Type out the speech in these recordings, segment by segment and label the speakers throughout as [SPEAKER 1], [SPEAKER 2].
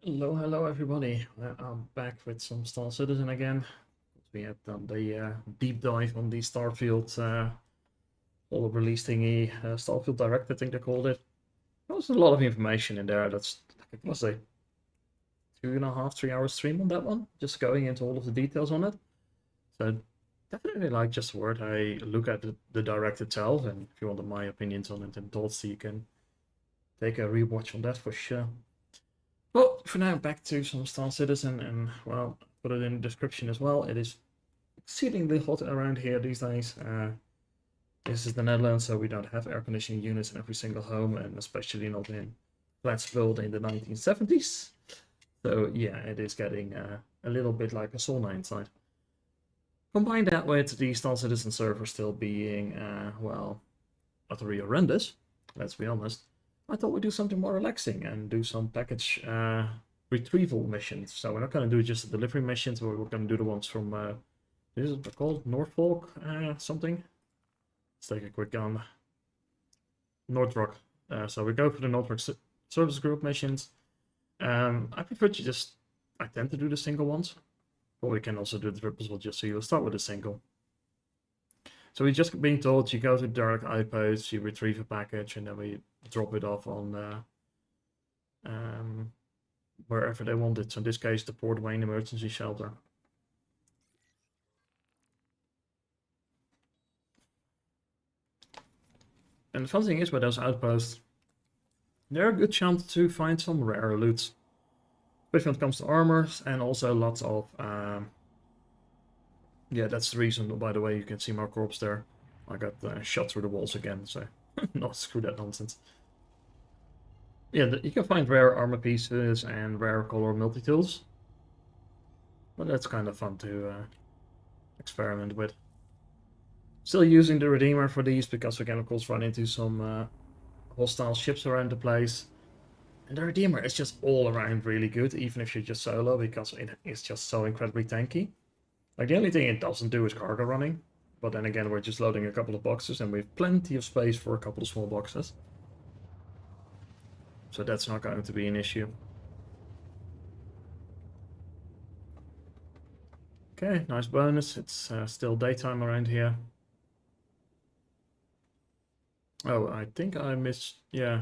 [SPEAKER 1] Hello everybody. I'm back with some Star Citizen again. We had done the deep dive on the Starfield all of release thingy, Starfield Direct I think they called it. There was a lot of information in there. That's like, it was a 2.5, 3 hour stream on that one, just going into all of the details on it. So definitely like just worth a look at the Direct itself, and if you wanted my opinions on it and thoughts, you can take a rewatch on that for sure. Well, for now, back to some Star Citizen, and well, put it in the description as well. It is exceedingly hot around here these days. This is the Netherlands, so we don't have air conditioning units in every single home, and especially not in flats built in the 1970s. So yeah, it is getting a little bit like a sauna inside. Combine that with the Star Citizen server still being, well, utterly horrendous, let's be honest. I thought we'd do something more relaxing and do some package retrieval missions. So we're not going to do just the delivery missions, but we're going to do the ones from, this is called Norfolk something. Let's take a quick Northrop. So we go for the Northrop Service Group missions. I prefer to just, I tend to do the single ones, but we can also do the triples, just so you'll start with a single. So we're just being told you go to direct outpost, you retrieve a package, and then we drop it off on wherever they want it. So in this case, the Port Wayne Emergency Shelter. And the fun thing is with those outposts, they're a good chance to find some rare loot, especially when it comes to armors, and also lots of yeah, that's the reason, by the way, you can see my corpse there. I got shot through the walls again, so no, screw that nonsense. Yeah, you can find rare armor pieces and rare color multi-tools. But that's kind of fun to experiment with. Still using the Redeemer for these, because we can of course run into some hostile ships around the place. And the Redeemer is just all around really good, even if you're just solo, because it is just so incredibly tanky. Like, the only thing it doesn't do is cargo running. But then again, we're just loading a couple of boxes, and we have plenty of space for a couple of small boxes. So that's not going to be an issue. Okay, nice bonus. It's still daytime around here. Oh, I think I missed... yeah.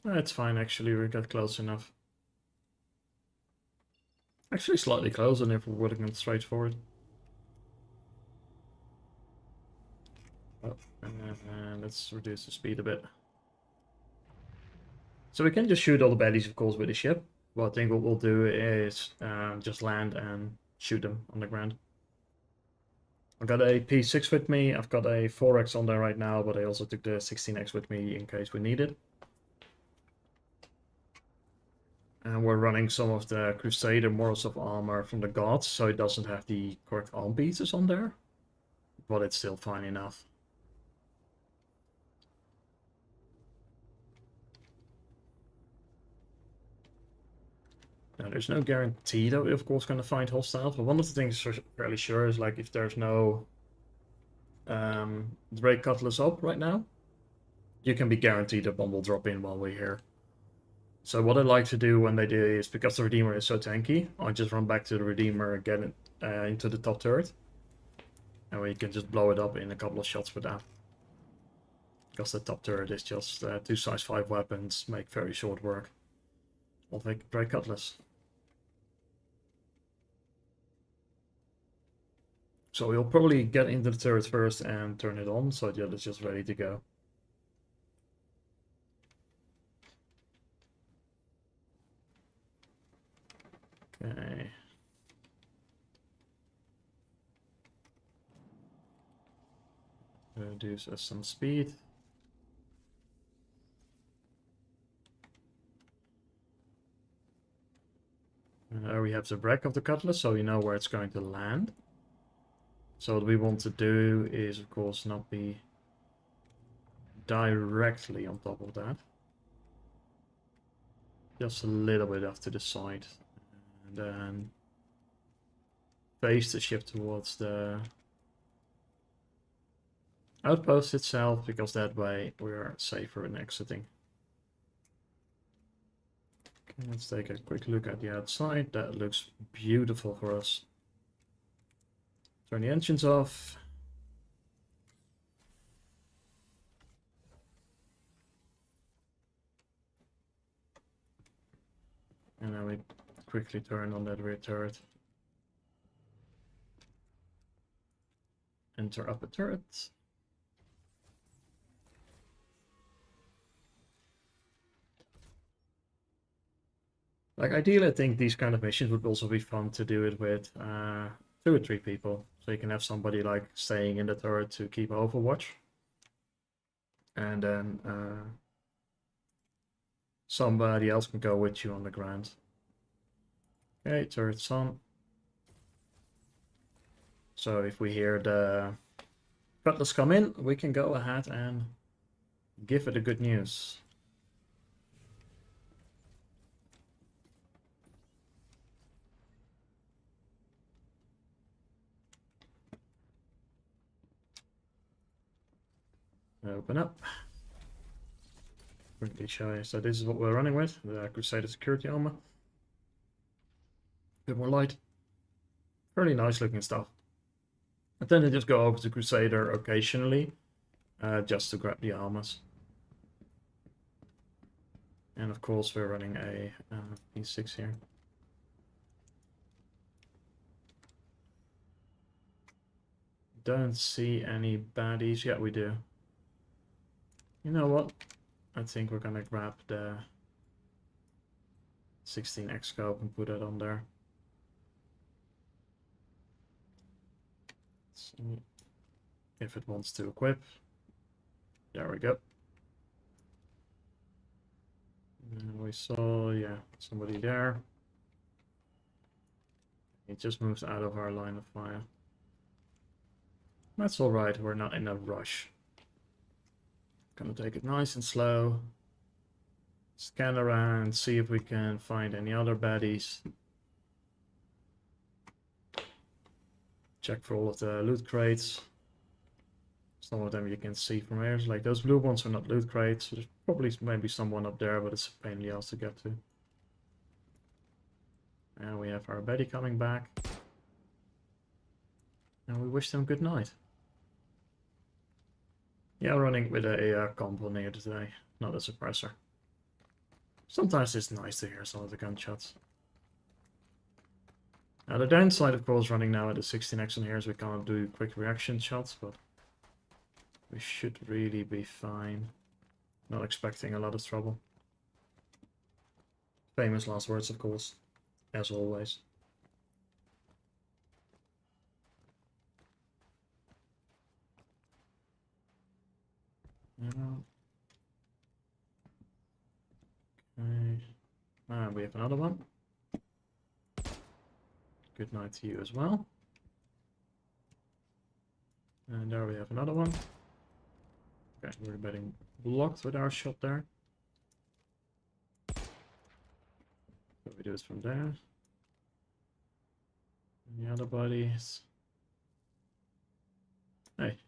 [SPEAKER 1] It's fine, actually. We got close enough. Actually, slightly closer if we're looking straight forward. Oh, and let's reduce the speed a bit. So we can just shoot all the baddies, of course, with the ship. Well, I think what we'll do is just land and shoot them on the ground. I've got a P6 with me. I've got a 4X on there right now, but I also took the 16X with me in case we need it. And we're running some of the Crusader Morals of Armor from the Gods, so it doesn't have the correct arm pieces on there. But it's still fine enough. Now, there's no guarantee that we're of course going to find hostiles, but one of the things we're fairly sure is, like, if there's no Drake Cutlass up right now, you can be guaranteed that one will drop in while we're here. So what I like to do when they do is, because the Redeemer is so tanky, I just run back to the Redeemer and get it into the top turret. And we can just blow it up in a couple of shots with that. Because the top turret is just two size 5 weapons, make very short work. I'll take Drake Cutlass. So we'll probably get into the turret first and turn it on, so that it's just ready to go. Okay. Reduce some speed. And there we have the break of the Cutlass, so we know where it's going to land. So what we want to do is, of course, not be directly on top of that. Just a little bit off to the side. And then face the ship towards the outpost itself, because that way we're safer in exiting. Let's take a quick look at the outside. That looks beautiful for us. Turn the engines off. And then we quickly turn on that rear turret. Enter upper turret. Like ideally, I think these kind of missions would also be fun to do it with 2 or 3 people. So you can have somebody like staying in the turret to keep overwatch. And then somebody else can go with you on the ground. Okay, turret's on. So if we hear the cutlass come in, we can go ahead and give it the good news. Open up. Quickly show you. So this is what we're running with, the Crusader security armor. Bit more light. Fairly nice looking stuff. I tend to just go over to Crusader occasionally, just to grab the armors. And of course we're running a P6 here. Don't see any baddies. Yeah, we do. You know what? I think we're gonna grab the 16x scope and put it on there. Let's see if it wants to equip. There we go. And we saw, yeah, somebody there. He just moves out of our line of fire. That's alright, we're not in a rush. Gonna take it nice and slow. Scan around, see if we can find any other baddies. Check for all of the loot crates. Some of them you can see from here. Like those blue ones are not loot crates. There's probably maybe someone up there, but it's a pain in the ass to get to. And we have our baddie coming back. And we wish them good night. Yeah, running with a combo near today, not a suppressor. Sometimes it's nice to hear some of the gunshots. Now the downside, of course, running now at the 16x on here is we can't do quick reaction shots, but we should really be fine. Not expecting a lot of trouble. Famous last words, of course, as always. Yeah. Okay. And we have another one. Good night to you as well. And there we have another one. Okay, we're getting blocked with our shot there. So we do this from there. And the other buddies. Hey.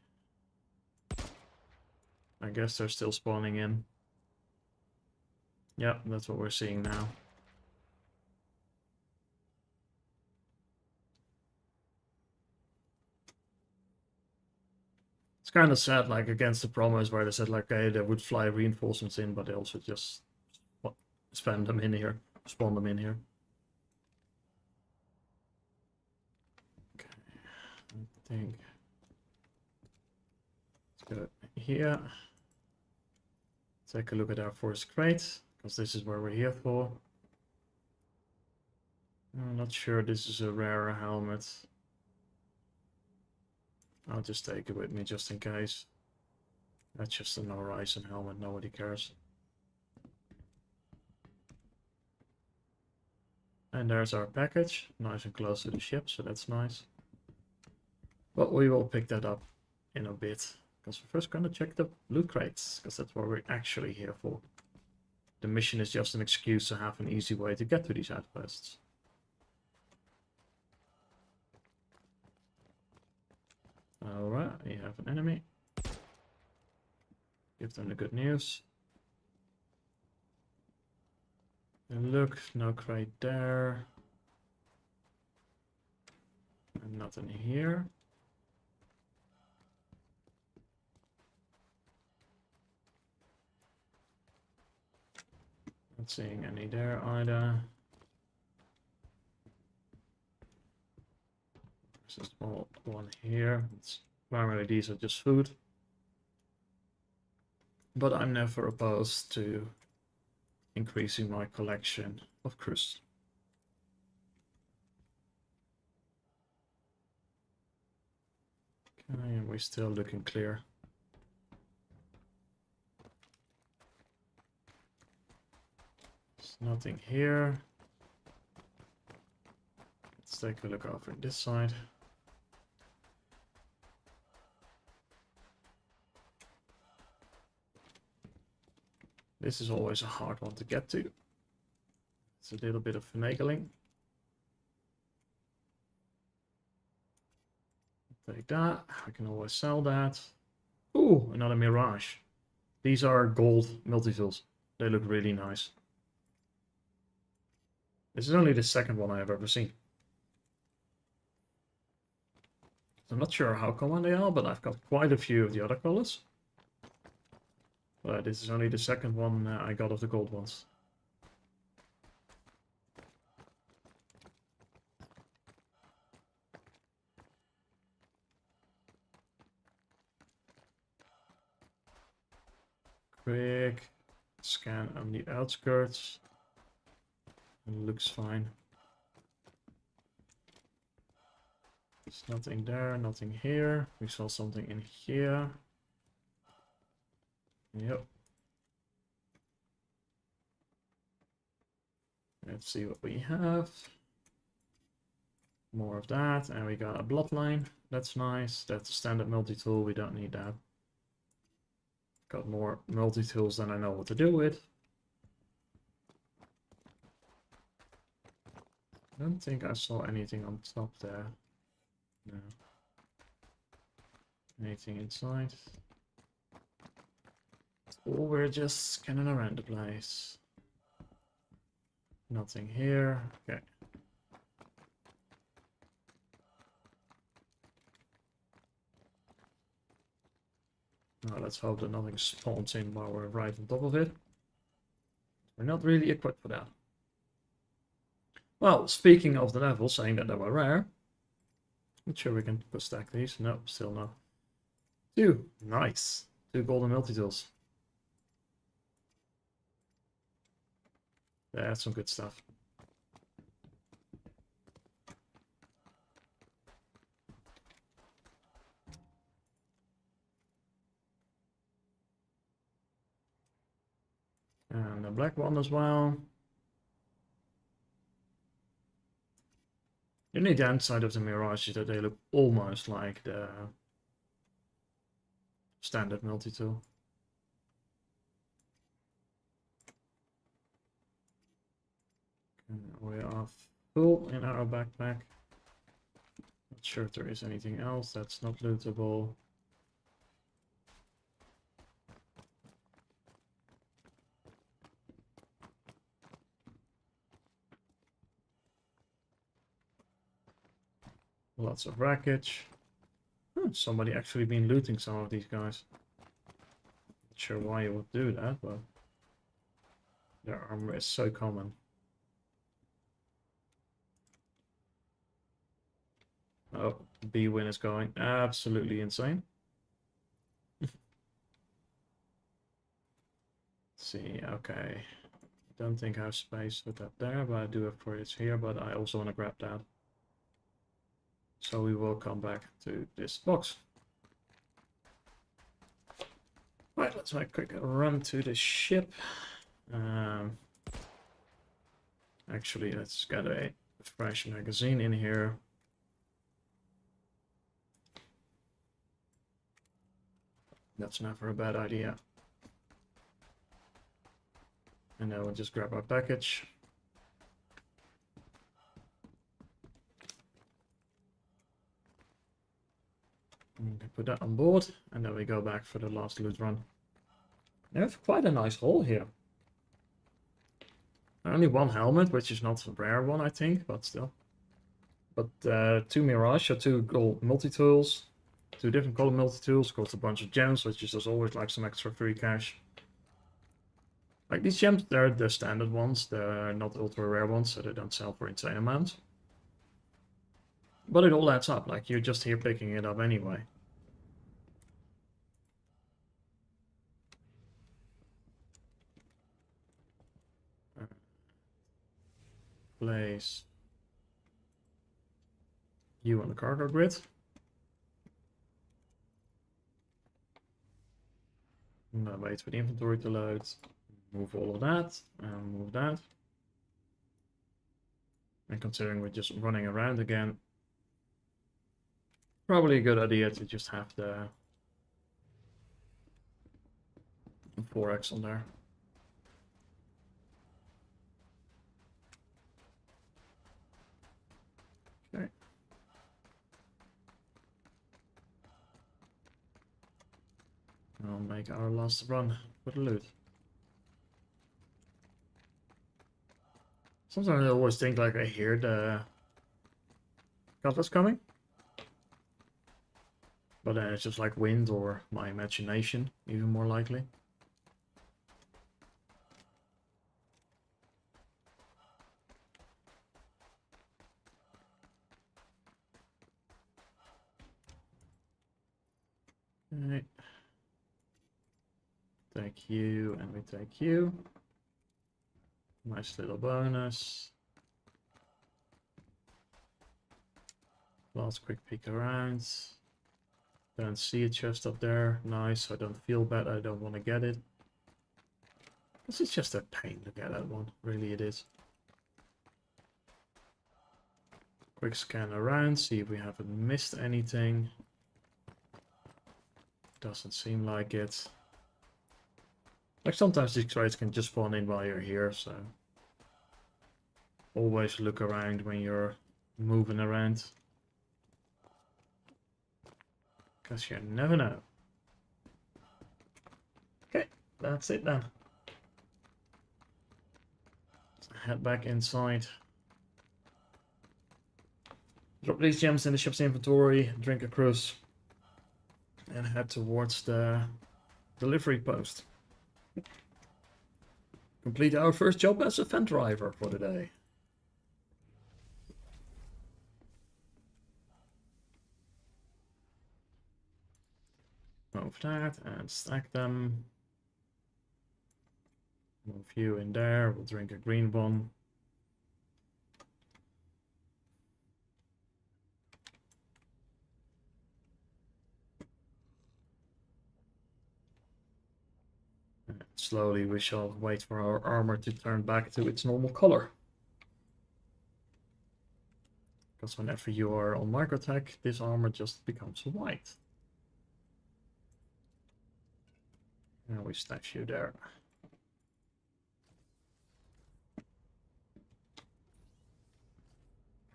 [SPEAKER 1] I guess they're still spawning in. Yep, that's what we're seeing now. It's kind of sad, like against the promise where they said like, hey, they would fly reinforcements in, but they also just spawn them in here. Okay, I think let's go here. Take a look at our forest crate, because this is where we're here for. I'm not sure this is a rare helmet. I'll just take it with me just in case. That's just an Horizon helmet, nobody cares. And there's our package, nice and close to the ship, so that's nice. But we will pick that up in a bit, because we're first gonna check the loot crates, because that's what we're actually here for. The mission is just an excuse to have an easy way to get to these outposts. Alright, you have an enemy. Give them the good news. And look, no crate there. And nothing here. Not seeing any there either. There's a small one here. It's primarily these are just food. But I'm never opposed to increasing my collection of crusts. Okay, and we're still looking clear. There's nothing here. Let's take a look over this side. This is always a hard one to get to. It's a little bit of finagling. Take that. I can always sell that. Ooh, another Mirage. These are gold multi-fills. They look really nice. This is only the second one I have ever seen. I'm not sure how common they are, but I've got quite a few of the other colors. But this is only the second one I got of the gold ones. Quick scan on the outskirts. It looks fine. There's nothing there, nothing here. We saw something in here. Yep. Let's see what we have. More of that, and we got a bloodline. That's nice. That's a standard multi-tool. We don't need that. Got more multi-tools than I know what to do with. I don't think I saw anything on top there. No. Anything inside? Or we're just scanning around the place. Nothing here. Okay. Now let's hope that nothing spawns in while we're right on top of it. We're not really equipped for that. Well, speaking of the level, saying that they were rare. Not sure we can stack these. No, still no. 2. Nice. 2 golden multi-tools. That's some good stuff. And a black one as well. The only downside of the Mirage is that they look almost like the standard multi-tool. We are full in our backpack. Not sure if there is anything else that's not lootable. Lots of wreckage. Somebody actually been looting some of these guys. Not sure why you would do that, but their armor is so common. Oh, B-Win is going absolutely insane. Let's see, okay. Don't think I have space with that there, but I do have credits here, but I also want to grab that. So we will come back to this box. Right, let's make a quick run to the ship. Actually, let's get a fresh magazine in here. That's never a bad idea. And then we'll just grab our package. And put that on board, and then we go back for the last loot run. They have quite a nice haul here. Only one helmet, which is not a rare one, I think, but still. But 2 Mirage, so 2 gold multi-tools. 2 different color multi-tools, cost a bunch of gems, which is just always like some extra free cash. Like these gems, they're the standard ones, they're not ultra rare ones, so they don't sell for insane amounts. But it all adds up, like you're just here picking it up anyway. Place you on the cargo grid. No, wait for the inventory to load. Move all of that, and move that. And considering we're just running around again, probably a good idea to just have the 4x on there. Okay. I'll make our last run for the loot. Sometimes I always think like I hear the cutlass coming. But then it's just like wind or my imagination, even more likely. Okay. Take you, and we take you. Nice little bonus. Last quick peek around. Don't see a chest up there. Nice, I don't feel bad, I don't want to get it. This is just a pain to get that one, really it is. Quick scan around, see if we haven't missed anything. Doesn't seem like it. Like sometimes these crates can just spawn in while you're here, so always look around when you're moving around. Because you never know. Okay, that's it then. Let's head back inside. Drop these gems in the ship's inventory, drink a cruise, and head towards the delivery post. Complete our first job as a van driver for the day. Move that and stack them. Move you in there, we'll drink a green one. And slowly we shall wait for our armor to turn back to its normal color. Because whenever you are on microtech, this armor just becomes white. And we stash you there.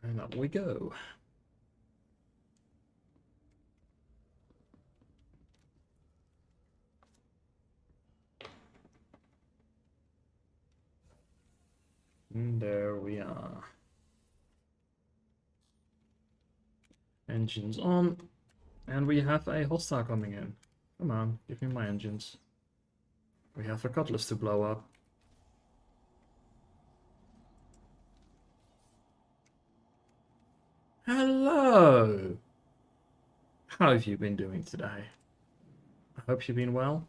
[SPEAKER 1] And up we go. And there we are. Engines on. And we have a hostile coming in. Come on, give me my engines. We have a cutlass to blow up. Hello! How have you been doing today? I hope you've been well.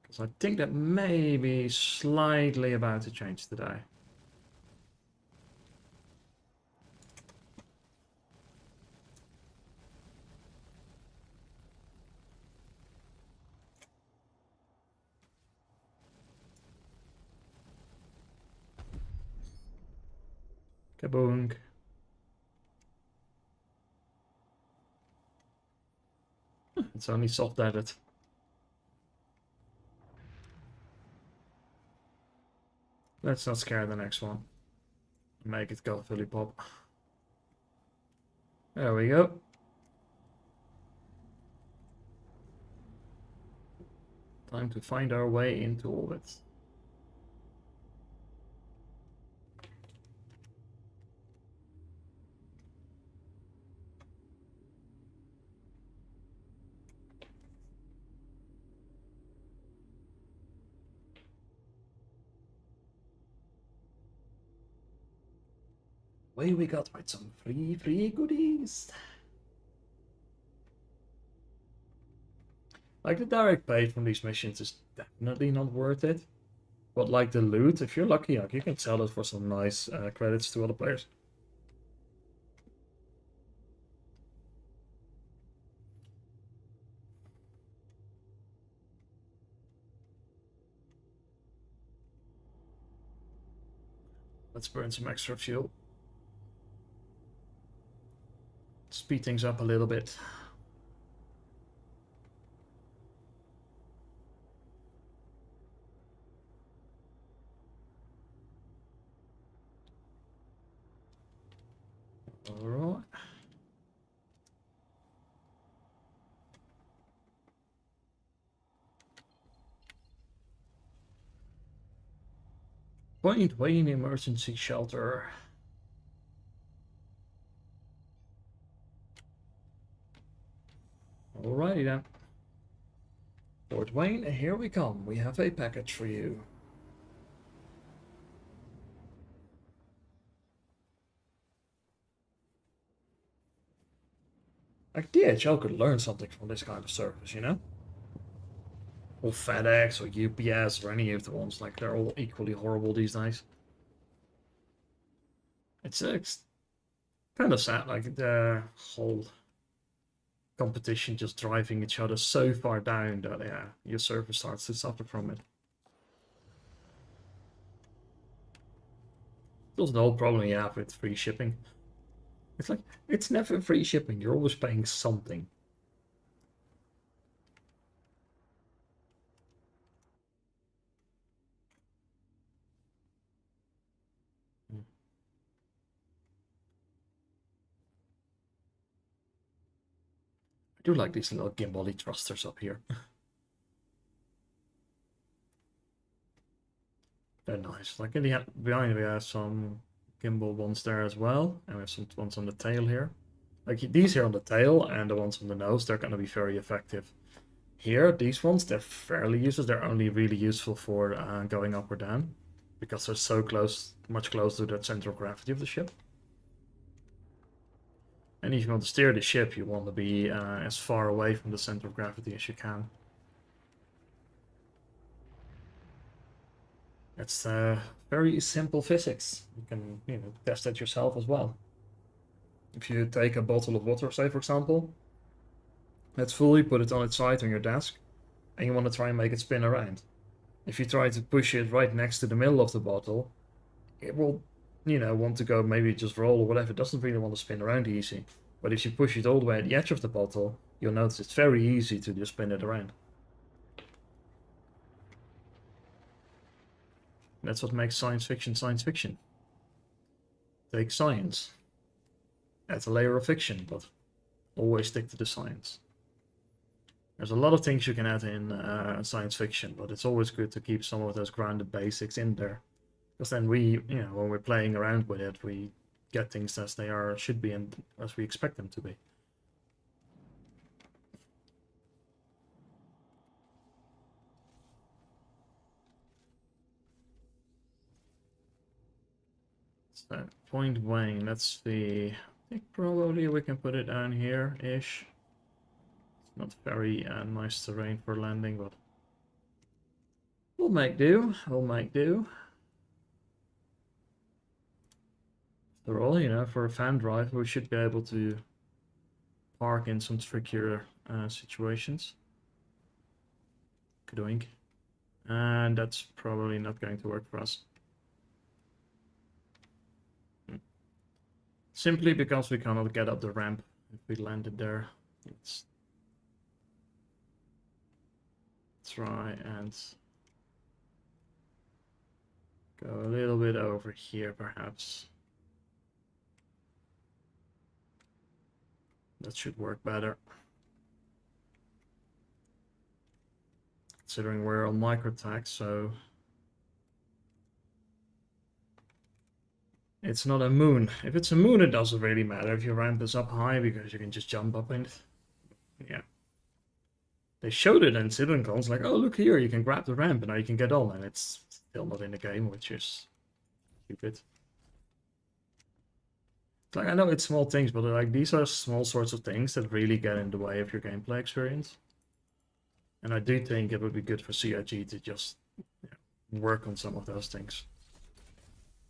[SPEAKER 1] Because I think that may be slightly about to change today. Kaboom. It's only soft edit. Let's not scare the next one. Make it go fully pop. There we go. Time to find our way into orbit. Away we got with some free goodies. Like the direct pay from these missions is definitely not worth it. But like the loot, if you're lucky, like you can sell it for some nice credits to other players. Let's burn some extra fuel. Speed things up a little bit. Alright. Point Wayne Emergency Shelter. Alrighty then. Fort Wayne, here we come. We have a package for you. Like DHL could learn something from this kind of service, you know? Or FedEx or UPS or any of the ones, like they're all equally horrible these days. It's kind of sad, like the whole competition just driving each other so far down that yeah, your service starts to suffer from it. That's the whole problem you have with free shipping. It's like, it's never free shipping, you're always paying something. I do like these little gimbal-y thrusters up here. They're nice. Like in the behind we have some gimbal ones there as well, and we have some ones on the tail here. Like these here on the tail and the ones on the nose, they're going to be very effective. Here, these ones, they're fairly useless. They're only really useful for going up or down, because they're so close, much closer to the center of gravity of the ship. And if you want to steer the ship, you want to be as far away from the center of gravity as you can. It's very simple physics. You can, test it yourself as well. If you take a bottle of water, say for example, let's fully put it on its side on your desk, and you want to try and make it spin around. If you try to push it right next to the middle of the bottle, it will, want to go maybe just roll or whatever. It doesn't really want to spin around easy. But if you push it all the way at the edge of the bottle, you'll notice it's very easy to just spin it around. That's what makes science fiction science fiction. Take science, add a layer of fiction, but always stick to the science. There's a lot of things you can add in science fiction, but it's always good to keep some of those grounded basics in there. Because then we, when we're playing around with it, we get things as they are, should be, and as we expect them to be. So, Point Wayne, let's see. I think probably we can put it down here-ish. It's not very nice terrain for landing, but we'll make do. We'll make do. After all, for a fan drive, we should be able to park in some trickier situations. Kadoink. And that's probably not going to work for us. Simply because we cannot get up the ramp if we landed there. Let's try and go a little bit over here, perhaps. That should work better. considering we're on micro tack, so it's not a moon. If it's a moon, it doesn't really matter if your ramp is up high because you can just jump up in it. Yeah. They showed it in Citizencons, like, oh, look here, you can grab the ramp and now you can get on, and it's still not in the game, which is stupid. It's like, I know it's small things, but like these are small sorts of things that really get in the way of your gameplay experience. And I do think it would be good for CIG to just work on some of those things.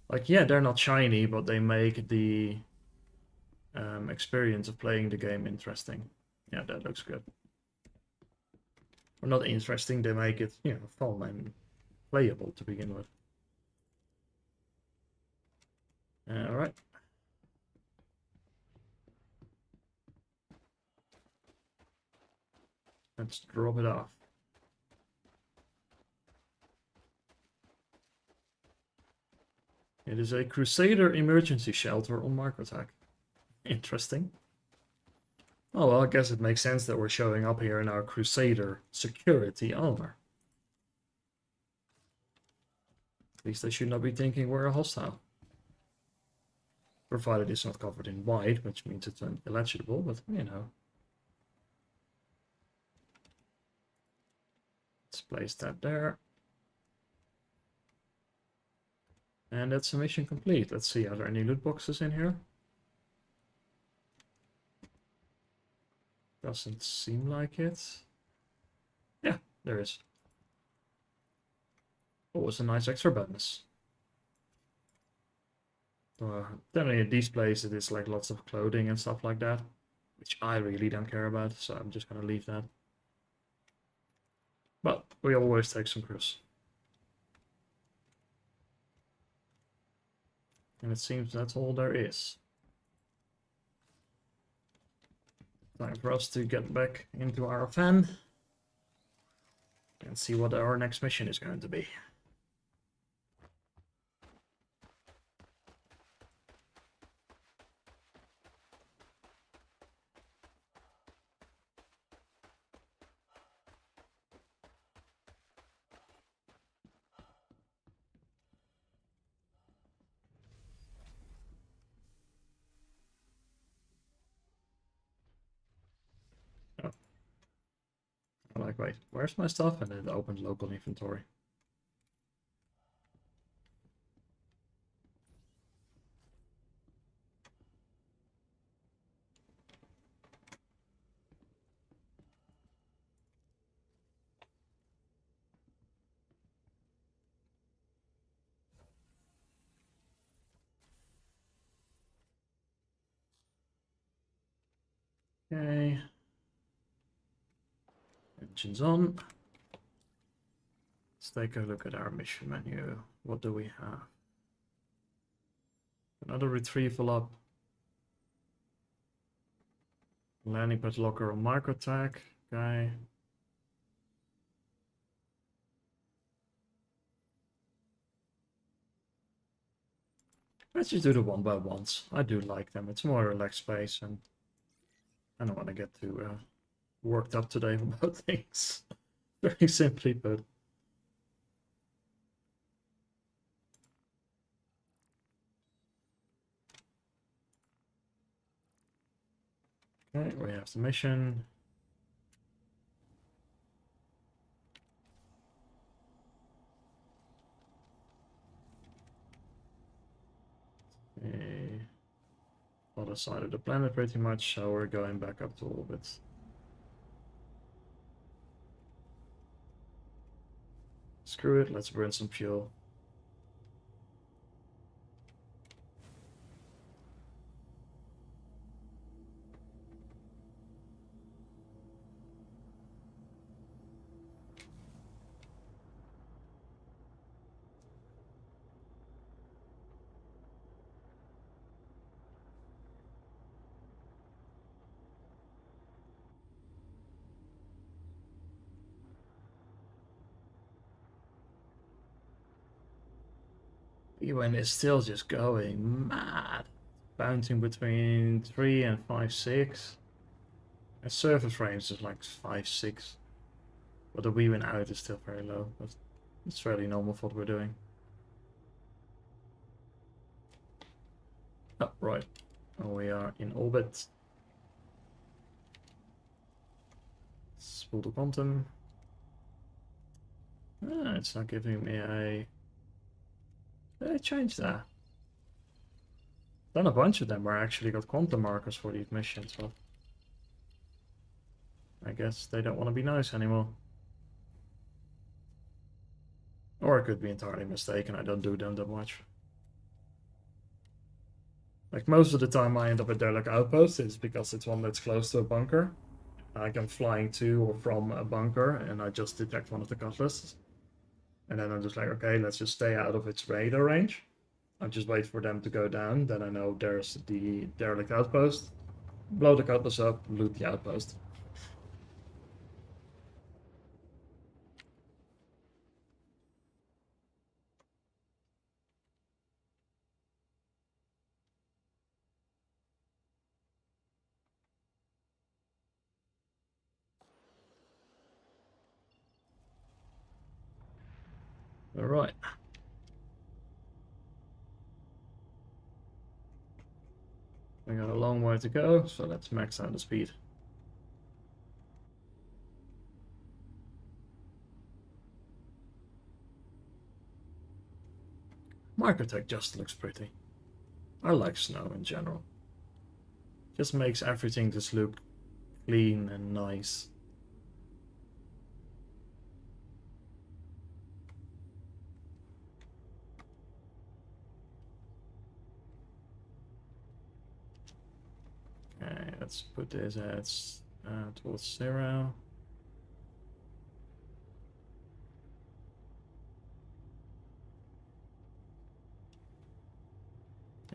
[SPEAKER 1] Like, yeah, they're not shiny, but they make the experience of playing the game interesting. Yeah, that looks good. Or not interesting, they make it, fun and playable to begin with. Alright. Let's drop it off. It is a Crusader emergency shelter on Microtac. Interesting. Oh, well, I guess it makes sense that we're showing up here in our Crusader security armor. At least they should not be thinking we're a hostile. Provided it's not covered in white, which means it's illegible, but you know. Let's place that there. And that's a mission complete. Let's see, are there any loot boxes in here? Doesn't seem like it. Yeah, there is. Oh, it's a nice extra bonus. Generally in these places it's like lots of clothing and stuff like that, which I really don't care about, so I'm just gonna leave that. But we always take some cruise. And it seems that's all there is. Time for us to get back into our van and see what our next mission is going to be. Oh. I'm like, wait, where's my stuff? And it opened local inventory. Okay. Engines on. Let's take a look at our mission menu. What do we have? Another retrieval up. Landing pad locker on microtac. Okay. Let's just do the one by ones. I do like them. It's more relaxed space, and I don't want to get too worked up today about things. Very simply put. Okay, we have the mission. The other side of the planet pretty much, so we're going back up to orbit. Screw it, let's burn some fuel. UN is still just going mad. Bouncing between 3 and 5.6. And surface frames is like 5.6. But the we win out is still very low. But it's fairly normal for what we're doing. Oh, right. Oh, we are in orbit. Spool to quantum. Ah, it's not giving me a... Did I change that? Then a bunch of them were actually got quantum markers for these missions, but I guess they don't want to be nice anymore. Or I could be entirely mistaken, I don't do them that much. Like most of the time I end up at Derelict Outpost is because it's one that's close to a bunker. Like I'm flying to or from a bunker and I just detect one of the cutlasses. And then I'm just like, okay, let's just stay out of its radar range. I just wait for them to go down, then I know there's the Derelict Outpost. Blow the cutlass up, loot the outpost. Alright. We got a long way to go, so let's max out the speed. Microtech just looks pretty. I like snow in general. Just makes everything just look clean and nice. Okay, let's put this towards 0.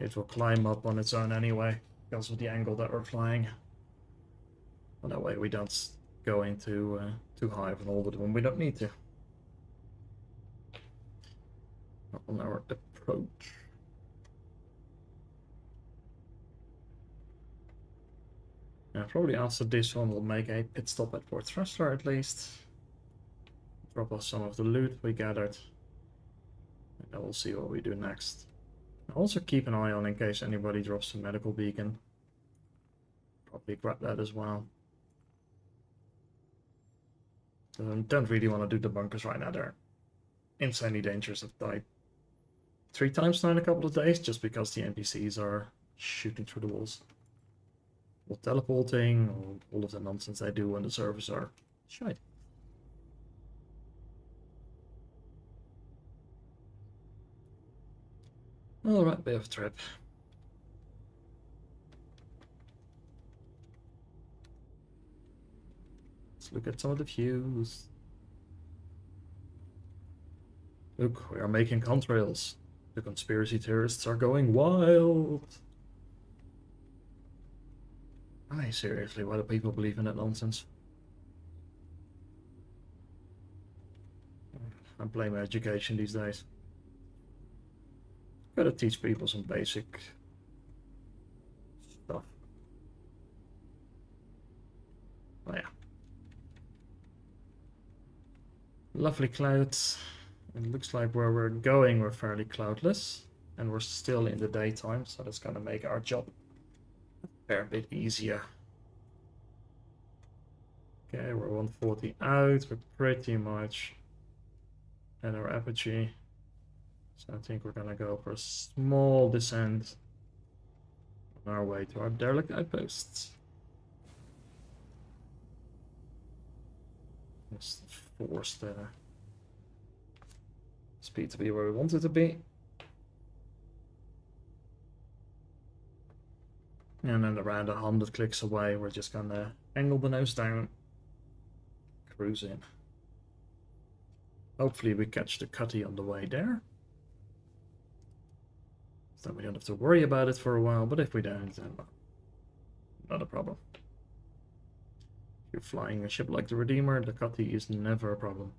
[SPEAKER 1] It will climb up on its own anyway, because of the angle that we're flying. Well, that way we don't go into too high of an orbit when we don't need to. On our approach. Yeah, probably after this one we'll make a pit stop at Port Thruster at least. Drop off some of the loot we gathered. And then we'll see what we do next. Also keep an eye on in case anybody drops a medical beacon. Probably grab that as well. Don't really want to do the bunkers right now. They're insanely dangerous. I've died 3 times now in a couple of days just because the NPCs are shooting through the walls. Or teleporting, or all of the nonsense they do when the servers are shite. Alright, bit of a trip. Let's look at some of the views. Look, we are making contrails. The conspiracy theorists are going wild. I seriously, why do people believe in that nonsense? I blame education these days. Gotta teach people some basic stuff. Oh yeah. Lovely clouds. It looks like where we're going we're fairly cloudless. And we're still in the daytime, so that's gonna make our job a fair bit easier. Okay, we're 140 out, we're pretty much at our apogee. So I think we're gonna go for a small descent on our way to our derelict outposts. Just force the speed to be where we want it to be. And then around 100 clicks away, we're just gonna angle the nose down, cruise in. Hopefully we catch the cutty on the way there. So we don't have to worry about it for a while, but if we don't, then not a problem. If you're flying a ship like the Redeemer, the cutty is never a problem.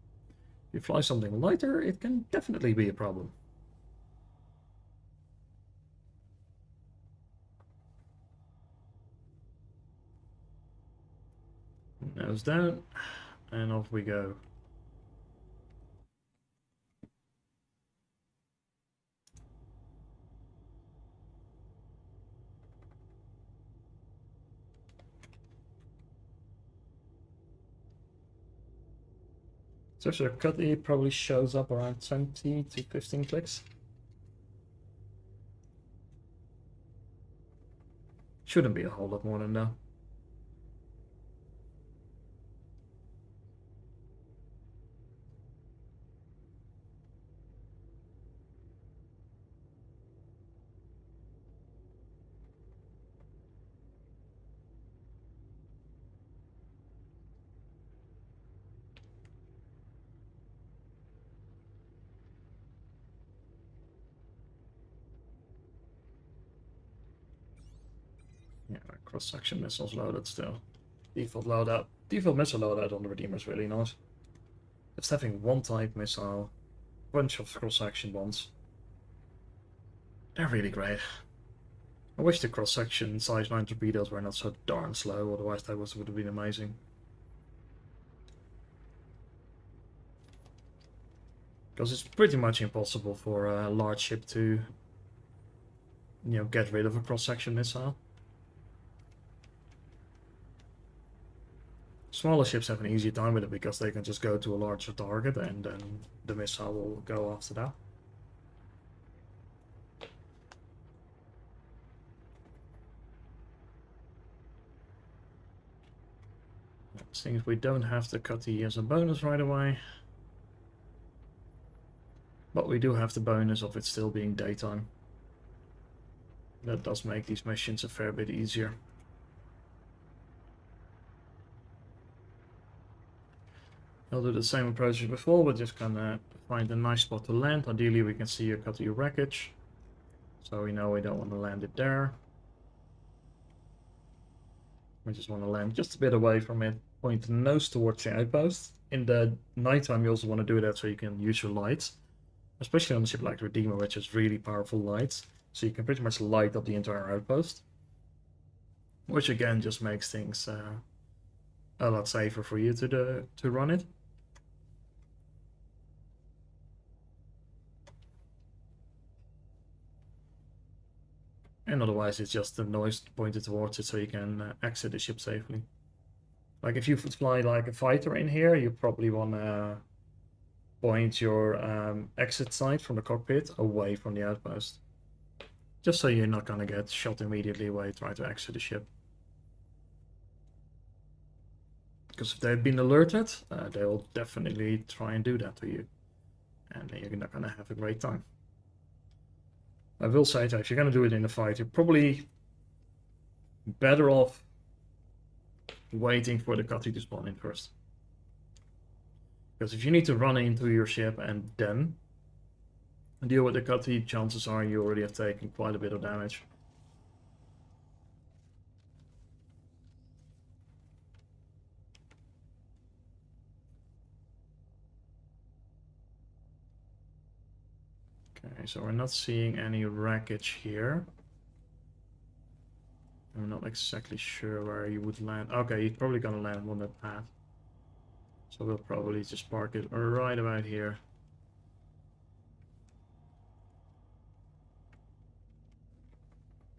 [SPEAKER 1] If you fly something lighter, it can definitely be a problem. Nose down, and off we go. So if your cutty probably shows up around 20 to 15 clicks. Shouldn't be a whole lot more than that. Yeah, cross-section missiles loaded still. Default loadout. Default missile loadout on the Redeemer is really nice. Just having one type missile, bunch of cross-section ones. They're really great. I wish the cross-section size 9 torpedoes were not so darn slow, otherwise that would have been amazing. Because it's pretty much impossible for a large ship to, get rid of a cross-section missile. Smaller ships have an easier time with it because they can just go to a larger target and then the missile will go after that. Seems we don't have the cutty as a bonus right away. But we do have the bonus of it still being daytime. That does make these missions a fair bit easier. I'll do the same approach as before. We're just gonna find a nice spot to land. Ideally we can see a cutty wreckage. So we know we don't want to land it there. We just want to land just a bit away from it. Point the nose towards the outpost. In the nighttime you also want to do that so you can use your lights. Especially on a ship like Redeemer, which has really powerful lights. So you can pretty much light up the entire outpost. Which again just makes things a lot safer for you to run it. And otherwise it's just the noise pointed towards it so you can exit the ship safely. Like if you fly like a fighter in here, you probably want to point your exit sight from the cockpit away from the outpost. Just so you're not going to get shot immediately while you try to exit the ship. Because if they've been alerted, they'll definitely try and do that to you. And you're not going to have a great time. I will say that if you're going to do it in a fight, you're probably better off waiting for the cutty to spawn in first. Because if you need to run into your ship and then deal with the cutty, chances are you already have taken quite a bit of damage. Okay, so we're not seeing any wreckage here. I'm not exactly sure where you would land. Okay, you're probably gonna land on that path. So we'll probably just park it right about here.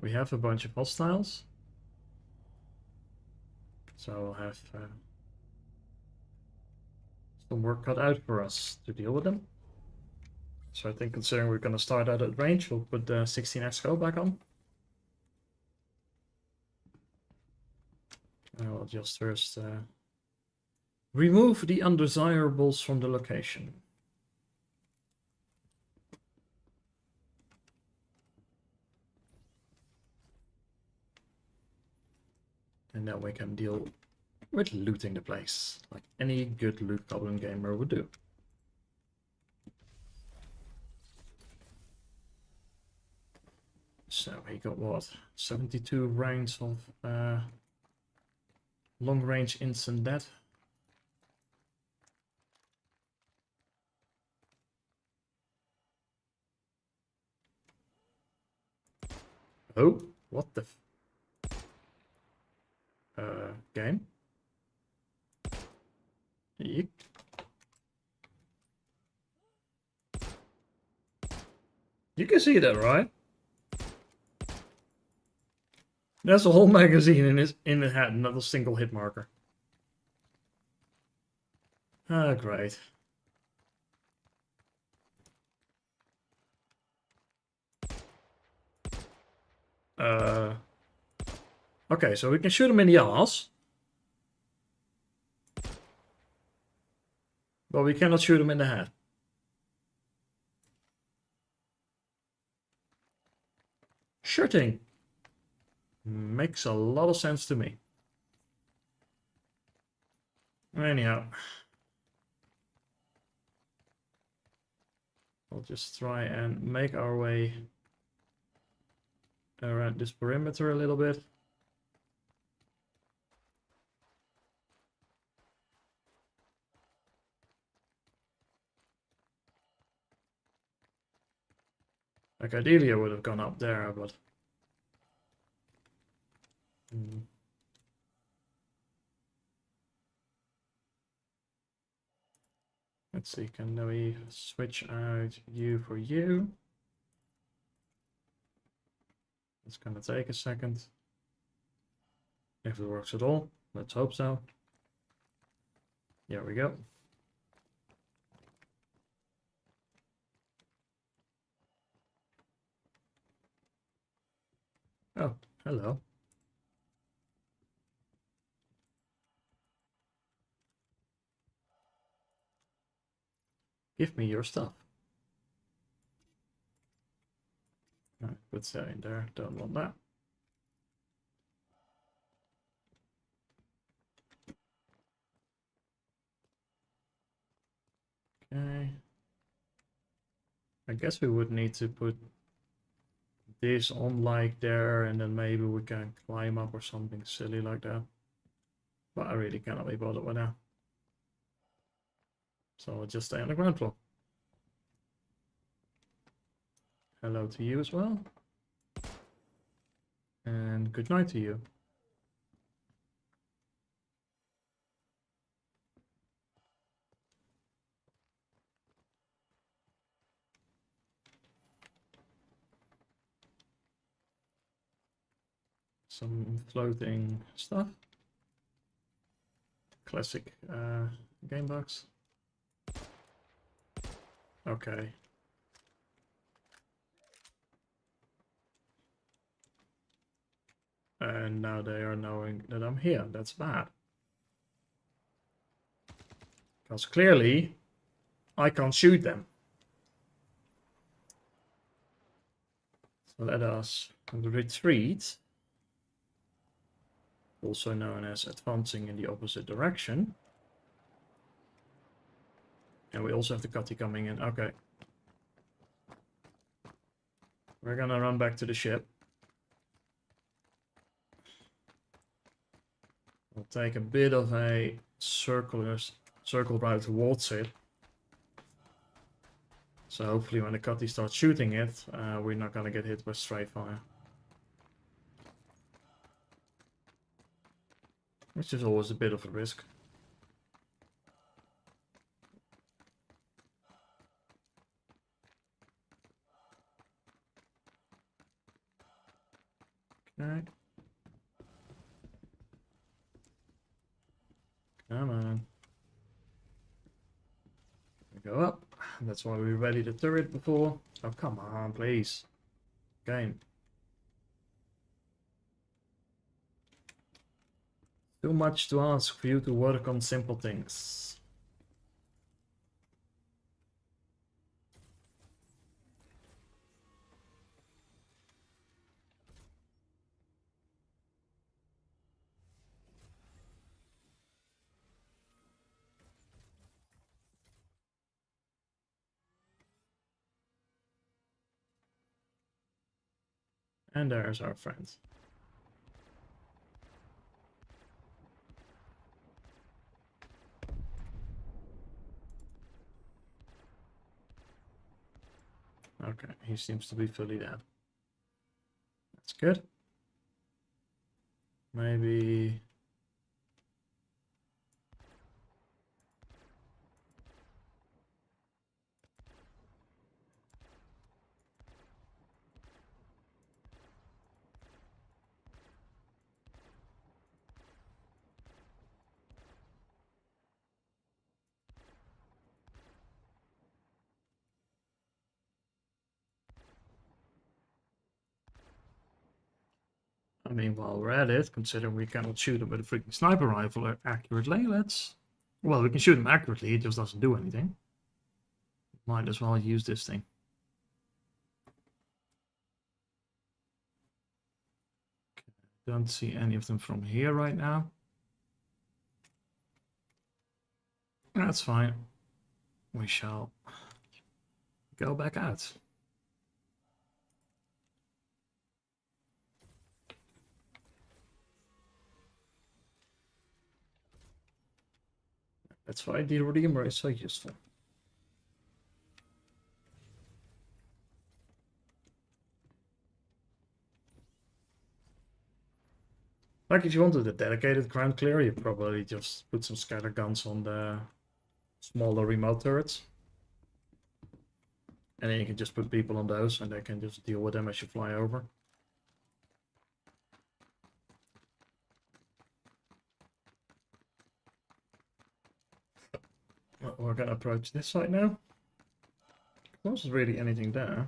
[SPEAKER 1] We have a bunch of hostiles. So we'll have some work cut out for us to deal with them. So I think considering we're going to start out at range, we'll put the 16x scope back on. And we'll just first remove the undesirables from the location. And now we can deal with looting the place, like any good loot goblin gamer would do. So he got what? 72 rounds of long range instant death. Oh, what the game? Yeek. You can see that, right? That's a whole magazine in the head, not a single hit marker. Ah, great. Okay, so we can shoot him in the ass. But we cannot shoot him in the head. Sure thing. Makes a lot of sense to me. Anyhow. We'll just try and make our way around this perimeter a little bit. Like ideally I would have gone up there, but... Let's see, can we switch out you for you? It's gonna take a second. If it works at all, let's hope so. There we go. Oh, hello. Give me your stuff. Alright, put that in there, don't want that. Okay. I guess we would need to put this on like there, and then maybe we can climb up or something silly like that. But I really cannot be bothered with that. So I'll just stay on the ground floor. Hello to you as well. And good night to you. Some floating stuff. Classic game bugs. Okay. And now they are knowing that I'm here. That's bad. Because clearly I can't shoot them. So let us retreat. Also known as advancing in the opposite direction. And we also have the cutty coming in. Okay. We're gonna run back to the ship. We'll take a bit of a circle route towards it. So hopefully when the cutty starts shooting it, we're not gonna get hit with stray fire. Which is always a bit of a risk. Okay. Come on. We go up. That's why we ready the turret before. Oh, come on, please. Game. Too much to ask for you to work on simple things. And there's our friend. Okay, he seems to be fully dead. That's good. Maybe... mean, while we're at it, considering we cannot shoot him with a freaking sniper rifle accurately, well, we can shoot him accurately, it just doesn't do anything. Might as well use this thing. Okay, don't see any of them from here right now. That's fine. We shall go back out. That's why the redeemer is so useful. Like if you wanted a dedicated ground clear, you probably just put some scatter guns on the smaller remote turrets. And then you can just put people on those and they can just deal with them as you fly over. Well, we're gonna approach this side now. There wasn't really anything there.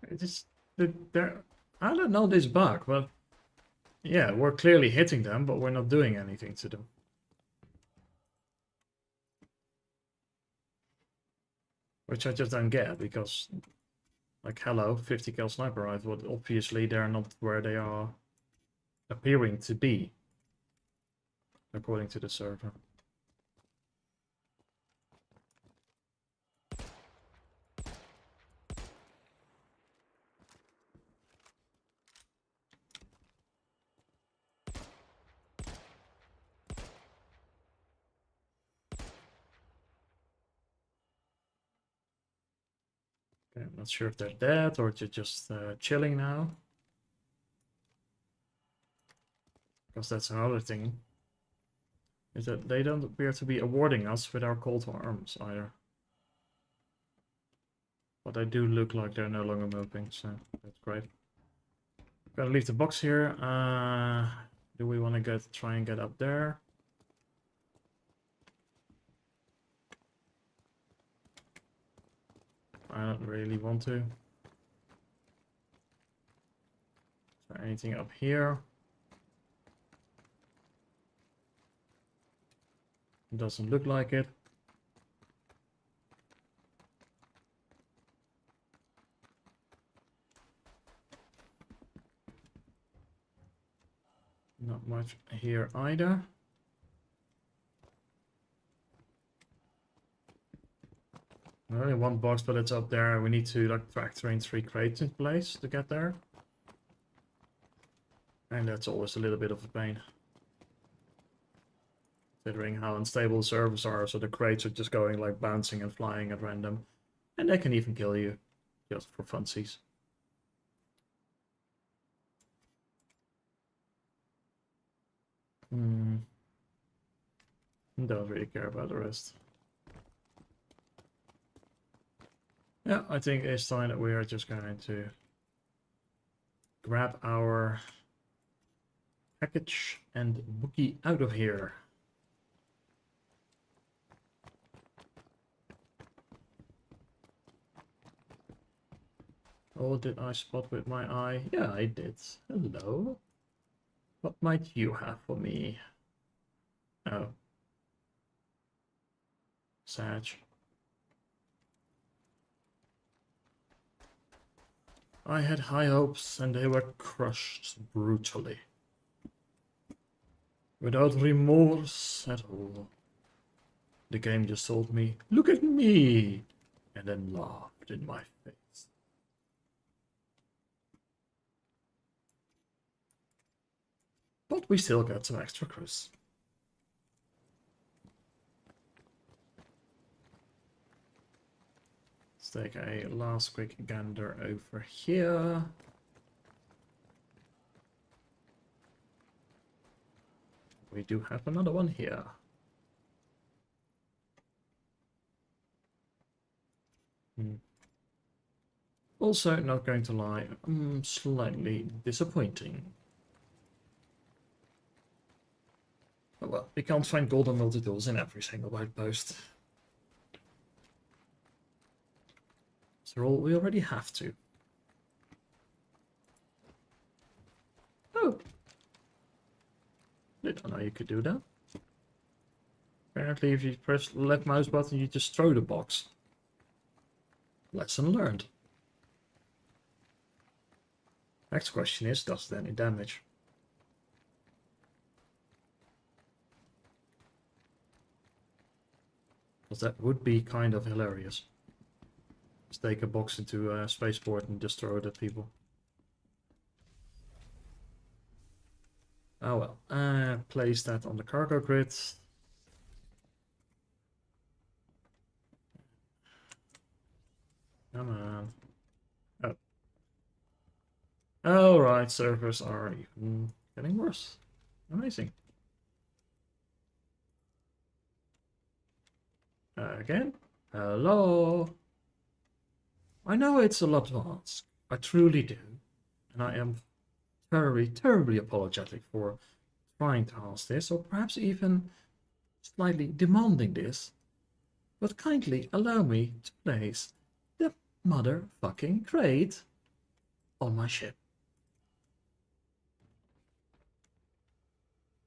[SPEAKER 1] It is there. I don't know this bug, but yeah, we're clearly hitting them, but we're not doing anything to them. Which I just don't get, because, like, hello, 50 cal sniper rifle, but obviously they're not where they are appearing to be, according to the server. Okay, I'm not sure if they're dead or they're just chilling now. Because that's another thing. Is that they don't appear to be awarding us with our call to arms either. But they do look like they're no longer moving, so that's great. Gotta leave the box here. Do we want to try and get up there? I don't really want to. Is there anything up here? It doesn't look like it. Not much here either. Only one box, but it's up there. We need to like factor in 3 crates in place to get there. And that's always a little bit of a pain. Considering how unstable servers are, so the crates are just going like bouncing and flying at random. And they can even kill you, just for funsies. Don't really care about the rest. Yeah, I think it's time that we are just going to grab our package and boogie out of here. Oh, did I spot with my eye? Yeah, I did. Hello. What might you have for me? Oh. Sag. I had high hopes and they were crushed brutally. Without remorse at all. The game just told me, look at me! And then laughed in my face. But we still got some extra crews. Let's take a last quick gander over here. We do have another one here. Also, not going to lie, slightly disappointing. Oh well, we can't find golden multi-tools in every single outpost. After all, we already have to. Oh! Didn't know you could do that. Apparently, if you press the left mouse button, you just throw the box. Lesson learned. Next question is, does it any damage? Because that would be kind of hilarious. Just take a box into a spaceport and just throw it at people. Oh well, place that on the cargo grid. Come on. Oh. Oh, right, servers are even getting worse. Amazing. Again? Hello? I know it's a lot to ask. I truly do. And I am terribly, terribly apologetic for trying to ask this, or perhaps even slightly demanding this. But kindly allow me to place the motherfucking crate on my ship.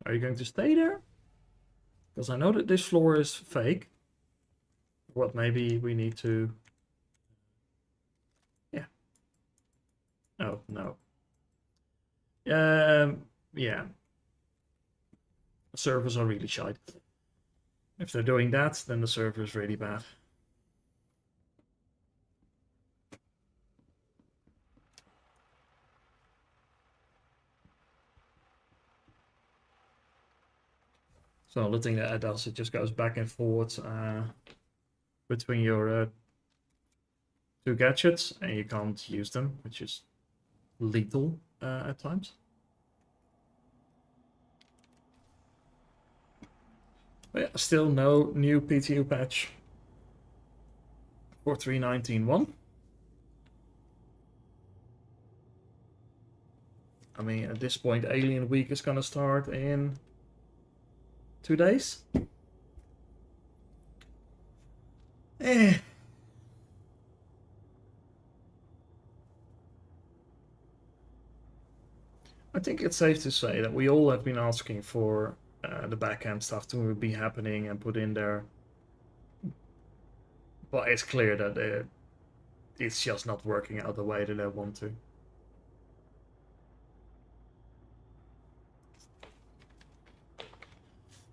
[SPEAKER 1] Are you going to stay there? Because I know that this floor is fake. What, maybe we need to... Yeah. Oh, no. Yeah. Servers are really shite. If they're doing that, then the server is really bad. So the thing that it does, it just goes back and forth between your two gadgets, and you can't use them, which is lethal at times. But yeah, still no new PTU patch for 3.19.1. I mean, at this point, Alien Week is gonna start in 2 days. Eh. I think it's safe to say that we all have been asking for the backend stuff to be happening and put in there. But it's clear that it's just not working out the way that I want to.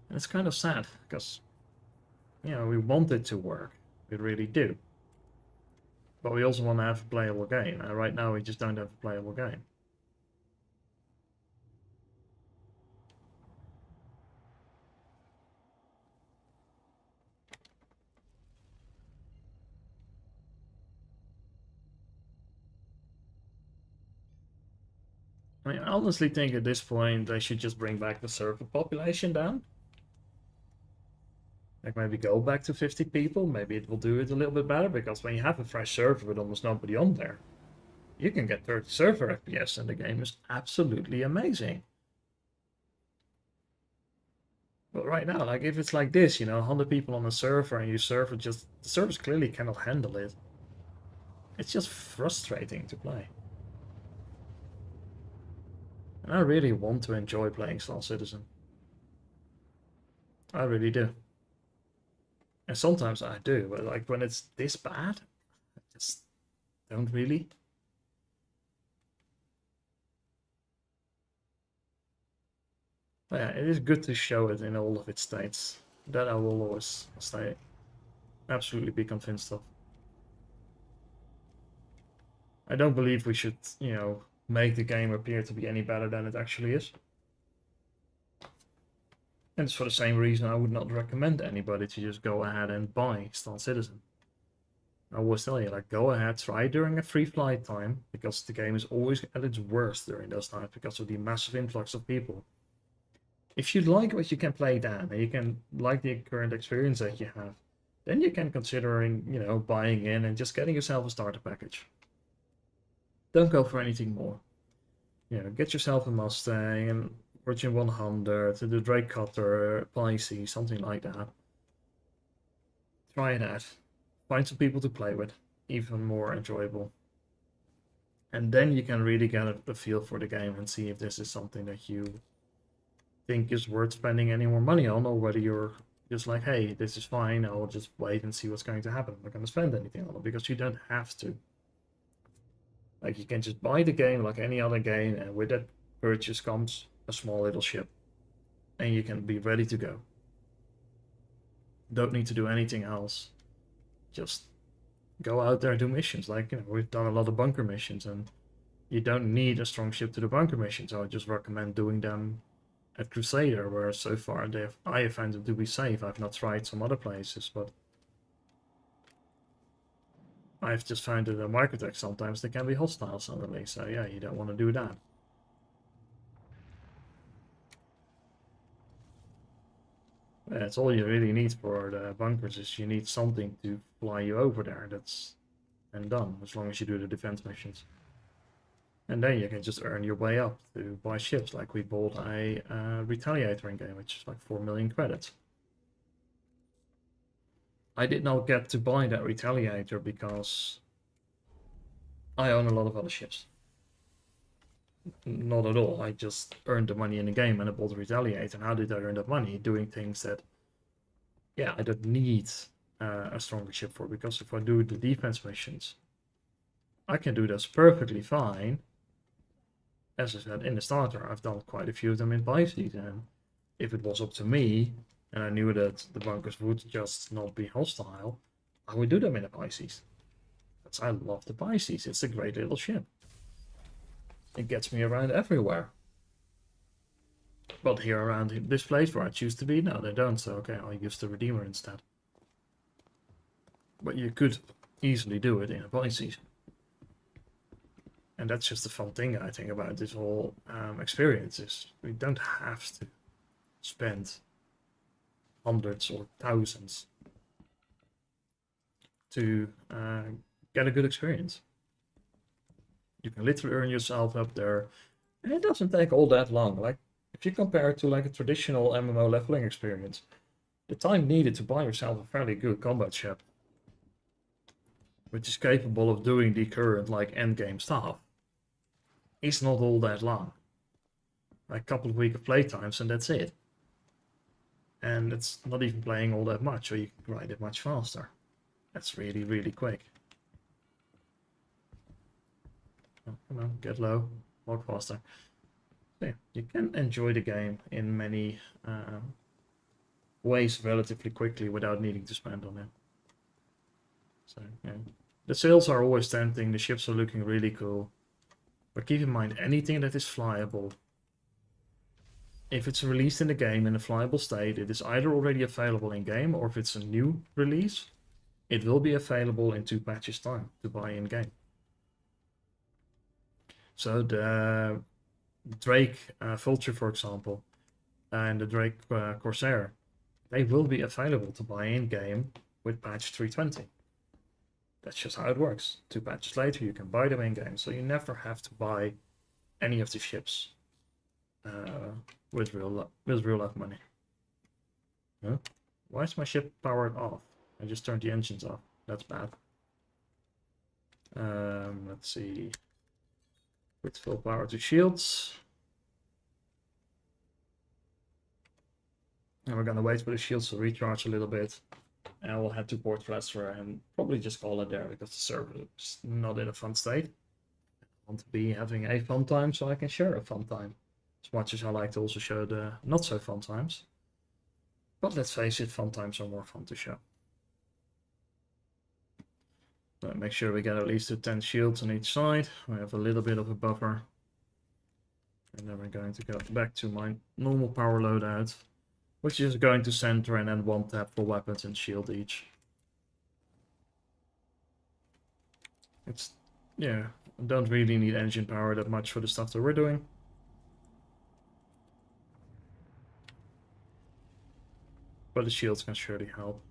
[SPEAKER 1] And it's kind of sad, because, you know, we want it to work. We really do. But we also want to have a playable game, and right now we just don't have a playable game. I mean, I honestly think at this point they should just bring back the server population down. Like maybe go back to 50 people, maybe it will do it a little bit better, because when you have a fresh server with almost nobody on there, you can get 30 server FPS and the game is absolutely amazing. But right now, like if it's like this, you know, 100 people on a server and your server just, the servers clearly cannot handle it. It's just frustrating to play. And I really want to enjoy playing Star Citizen. I really do. And sometimes I do, but like when it's this bad, I just don't really. But yeah, it is good to show it in all of its states. That I will always stay absolutely be convinced of. I don't believe we should, you know, make the game appear to be any better than it actually is. And it's for the same reason I would not recommend anybody to just go ahead and buy Star Citizen. I always tell you, like, go ahead, try during a free flight time, because the game is always at its worst during those times because of the massive influx of people. If you like what you can play then, and you can like the current experience that you have, then you can consider, you know, buying in and just getting yourself a starter package. Don't go for anything more. You know, get yourself a Mustang and Virgin 100, the Drake Cutter, Pisces, something like that. Try that. Find some people to play with, even more enjoyable. And then you can really get a feel for the game and see if this is something that you think is worth spending any more money on, or whether you're just like, hey, this is fine, I'll just wait and see what's going to happen. I'm not going to spend anything on it, because you don't have to. Like, you can just buy the game like any other game, and with that purchase comes a small little ship. And you can be ready to go. Don't need to do anything else. Just go out there and do missions. Like, you know, we've done a lot of bunker missions, and you don't need a strong ship to do bunker missions. I would just recommend doing them at Crusader, where so far I have found them to be safe. I've not tried some other places, but I've just found that at Microtech sometimes they can be hostile suddenly. So yeah, you don't want to do that. That's all you really need for the bunkers, is you need something to fly you over there. That's and done, as long as you do the defense missions. And then you can just earn your way up to buy ships. Like, we bought a Retaliator in game, which is like 4 million credits. I did not get to buy that Retaliator because I own a lot of other ships. Not at all. I just earned the money in the game and I bought the Retaliator. And how did I earn that money? Doing things that, yeah, I don't need a stronger ship for. Because if I do the defense missions, I can do this perfectly fine. As I said, in the starter, I've done quite a few of them in Pisces, and if it was up to me, and I knew that the bunkers would just not be hostile, I would do them in a Pisces. Because I love the Pisces, it's a great little ship. It gets me around everywhere. But here around this place where I choose to be, no, they don't, so okay, I'll use the Redeemer instead. But you could easily do it in a Pisces. And that's just the fun thing, I think, about this whole experience, is we don't have to spend hundreds or thousands to get a good experience. You can literally earn yourself up there, and it doesn't take all that long. Like, if you compare it to like a traditional MMO leveling experience, the time needed to buy yourself a fairly good combat ship, which is capable of doing the current like endgame stuff, is not all that long. Like a couple of weeks of playtimes and that's it. And it's not even playing all that much, so you can grind it much faster. That's really, really quick. Oh, come on, get low, walk faster. So yeah, you can enjoy the game in many ways relatively quickly without needing to spend on it. So yeah, the sails are always tempting, the ships are looking really cool. But keep in mind, anything that is flyable, if it's released in the game in a flyable state, it is either already available in game, or if it's a new release, it will be available in 2 patches time to buy in game. So the Drake Vulture, for example, and the Drake Corsair, they will be available to buy in game with patch 320. That's just how it works. 2 patches later, you can buy them in game, so you never have to buy any of the ships with real life money. Huh? Why is my ship powered off? I just turned the engines off. That's bad. Let's see. Put full power to shields. And we're gonna wait for the shields to recharge a little bit. And we'll head to Port Flesra and probably just call it there, because the server is not in a fun state. I want to be having a fun time so I can share a fun time. As much as I like to also show the not so fun times. But let's face it, fun times are more fun to show. So make sure we get at least 10 shields on each side. We have a little bit of a buffer. And then we're going to go back to my normal power loadout, which is going to center and then 1 tap for weapons and shield each. It's, yeah, I don't really need engine power that much for the stuff that we're doing. But the shields can surely help.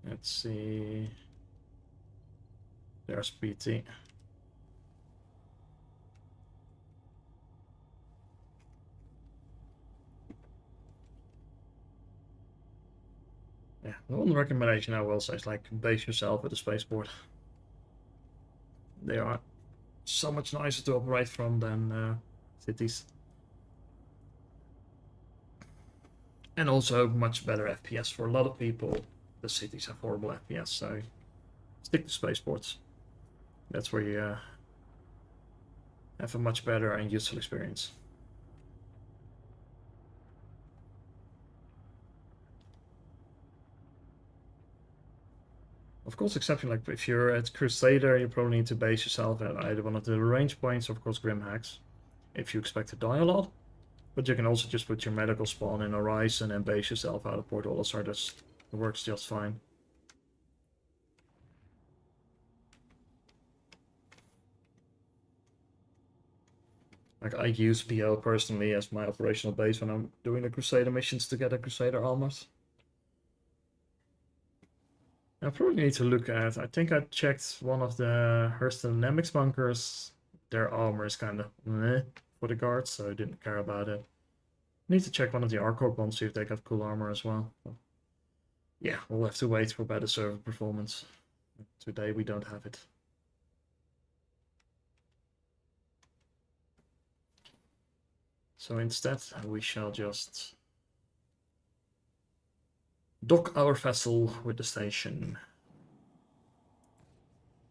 [SPEAKER 1] Let's see. There's PT. Yeah, the one recommendation I will say is like base yourself with a spaceport. They are so much nicer to operate from than cities. And also much better FPS for a lot of people. The cities have horrible FPS, so stick to spaceports. That's where you have a much better and useful experience. Of course, exception like if you're at Crusader, you probably need to base yourself at either one of the range points, or of course Grim Hacks, if you expect to die a lot. But you can also just put your medical spawn in Horizon and base yourself out of Port Olisar. That works just fine. Like I use PO personally as my operational base when I'm doing the Crusader missions to get a Crusader armors. I probably need to look at, I think I checked one of the Hearst Dynamics bunkers. Their armor is kind of meh for the guards, so I didn't care about it. Need to check one of the Arcorp ones, see if they got cool armor as well. Yeah, we'll have to wait for better server performance. Today we don't have it. So instead, we shall just dock our vessel with the station.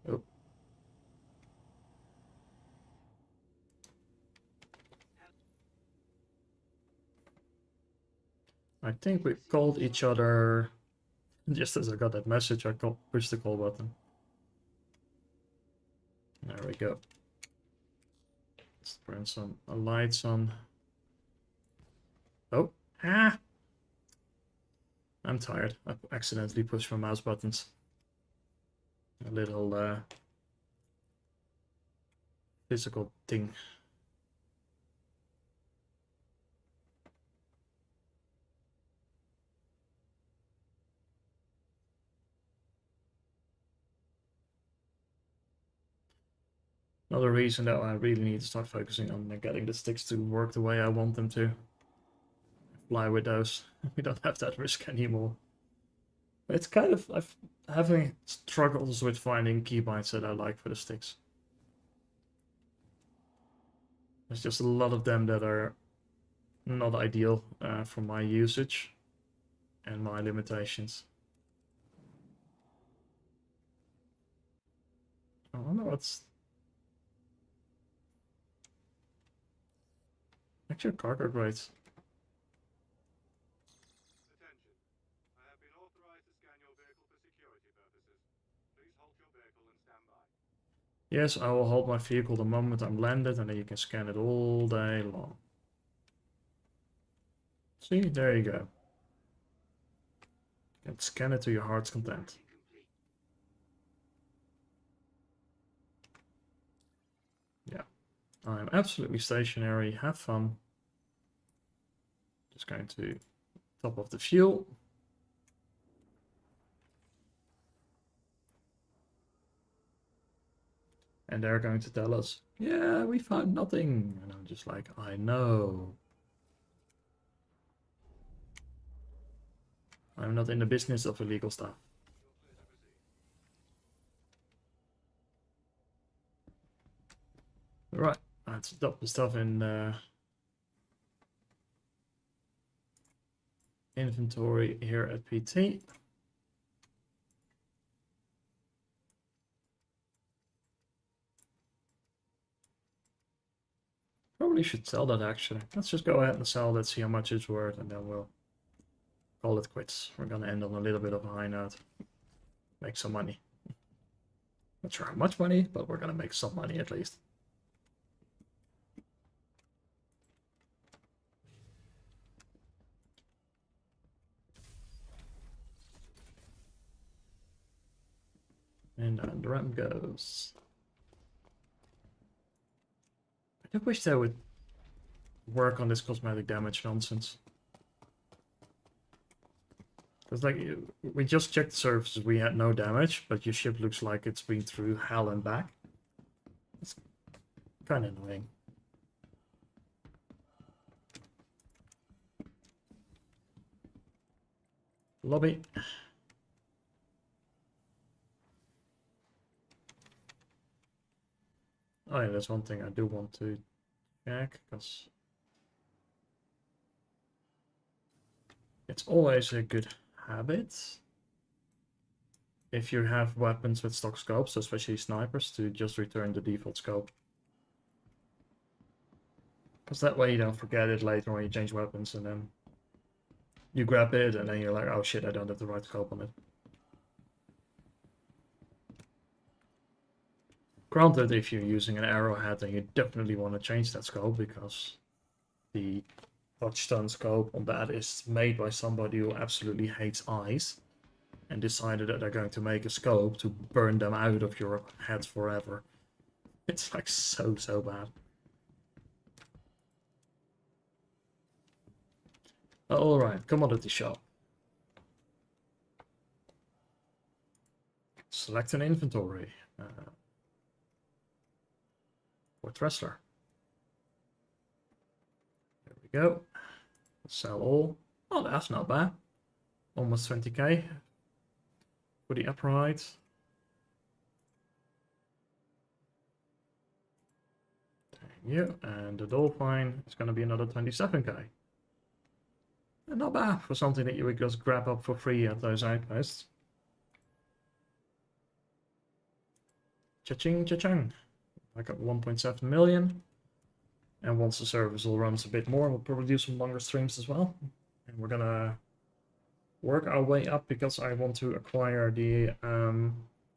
[SPEAKER 1] Oh. I think we called each other. Just as I got that message, I pushed the call button. There we go. Let's turn some lights on. Oh, ah! I'm tired. I accidentally pushed my mouse buttons. A little physical thing. Another reason that I really need to start focusing on getting the sticks to work the way I want them to. Fly with those. We don't have that risk anymore. It's kind of, I'm having struggles with finding keybinds that I like for the sticks. There's just a lot of them that are not ideal for my usage and my limitations. I don't know what's... Actually, cargo grades.
[SPEAKER 2] Attention. I have been authorized to scan your vehicle for security purposes. Please halt your vehicle and stand by.
[SPEAKER 1] Yes, I will hold my vehicle the moment I'm landed, and then you can scan it all day long. See, there you go. You can scan it to your heart's content. Yeah, I'm absolutely stationary. Have fun. Just going to top off the fuel. And they're going to tell us, yeah, we found nothing. And I'm just like, I know. I'm not in the business of illegal stuff. Right, let's dump the stuff in inventory here at PT. Probably should sell that actually. Let's just go ahead and sell that, see how much it's worth, and then we'll call it quits. We're gonna end on a little bit of a high note. Make some money. Not sure how much money, but we're gonna make some money at least. And the ramp goes. I do wish they would work on this cosmetic damage nonsense. It's like we just checked the surfaces, we had no damage, but your ship looks like it's been through hell and back. It's kind of annoying. Lobby. Oh yeah, there's one thing I do want to check, because it's always a good habit if you have weapons with stock scopes, especially snipers, to just return the default scope. Because that way you don't forget it later when you change weapons, and then you grab it and then you're like, oh shit, I don't have the right scope on it. Granted, if you're using an arrowhead, then you definitely want to change that scope, because the touchstone scope on that is made by somebody who absolutely hates eyes and decided that they're going to make a scope to burn them out of your head forever. It's like so bad. Alright, commodity shop. Select an inventory. Fourth wrestler. There we go. Sell all. Oh, that's not bad. Almost 20k for the upright. Thank you. And the dolphin is going to be another 27k. And not bad for something that you would just grab up for free at those outposts. Cha-ching, cha-ching. I got 1.7 million. And once the service all runs a bit more, we'll probably do some longer streams as well. And we're gonna work our way up, because I want to acquire the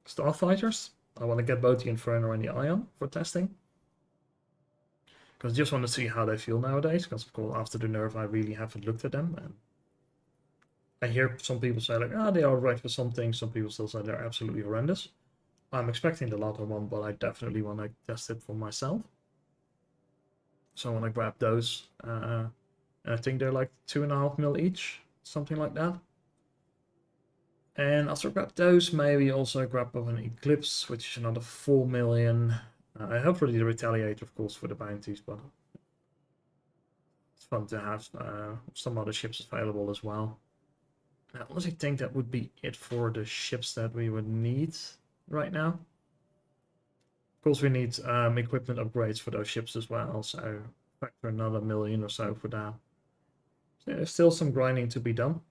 [SPEAKER 1] Starfighters. I want to get both the Inferno and the Ion for testing. Because I just want to see how they feel nowadays. Because of course, after the nerf, I really haven't looked at them. And I hear some people say like, ah, they are right for some things. Some people still say they're absolutely horrendous. I'm expecting the latter one, but I definitely want to test it for myself. So I want to grab those. And I think they're like 2.5 mil each, something like that. And after I grab those, maybe also grab up an Eclipse, which is another 4 million. I hopefully the Retaliator, of course, for the bounties, but it's fun to have some other ships available as well. I honestly think that would be it for the ships that we would need right now. Of course, we need equipment upgrades for those ships as well, so factor another 1 million or so for that. So there's still some grinding to be done.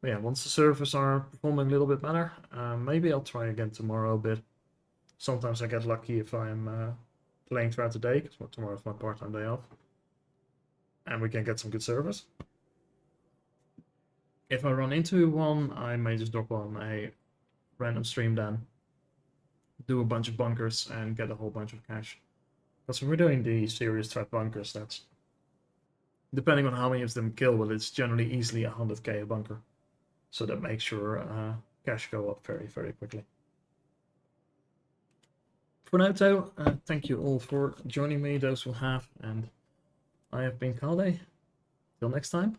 [SPEAKER 1] But yeah, once the servers are performing a little bit better, maybe I'll try again tomorrow a bit. Sometimes I get lucky if I'm playing throughout the day, because tomorrow's my part-time day off. And we can get some good servers. If I run into one, I may just drop on a random stream then. Do a bunch of bunkers and get a whole bunch of cash. Because when we're doing the serious threat bunkers, that's... depending on how many of them kill, well, it's generally easily 100k a bunker. So that makes your cash go up very, very quickly. For now, though, thank you all for joining me, those who have, and I have been Kalde. Till next time.